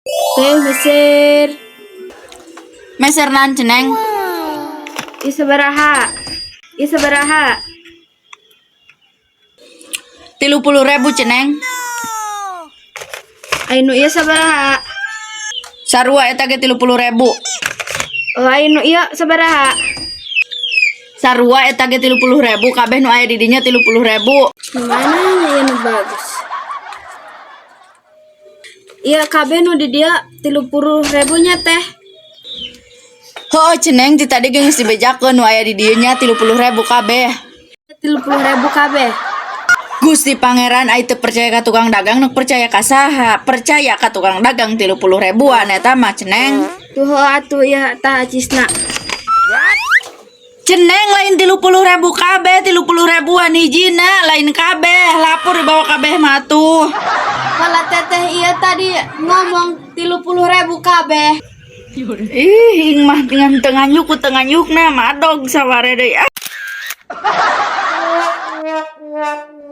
Teh Mesir. Meser nan ceneng. Isabaraha. 30.000 ceneng. Ainu iya sabaraha. Sarua eta ge 30.000. Oh ainu iya sabaraha. Sarua eta ge 30.000 kabeh nu aya di dinya 30.000. Gimana ya nu bagus. Iya kabeh nu di dia 30.000 nya teh. Heuh ceneng ti tadi ge geus dibejakeun nu aya di dieu nya 30.000 kabeh. 30.000 kabeh. Gusti Pangeran ai teu percaya ka tukang dagang nu percaya ka saha? Percaya ka tukang dagang 30.000-an eta mah ceneng. Tuh atuh ya tah cisna. Ceneng lain 30.000 kabeh, 30.000-an hijina lain kabeh, lapor dibawa kabeh mah tuh. Kala teteh iya tadi ngomong 30.000 kabeh. Ih, ing mah dengan tengah nyukna madog saware deui.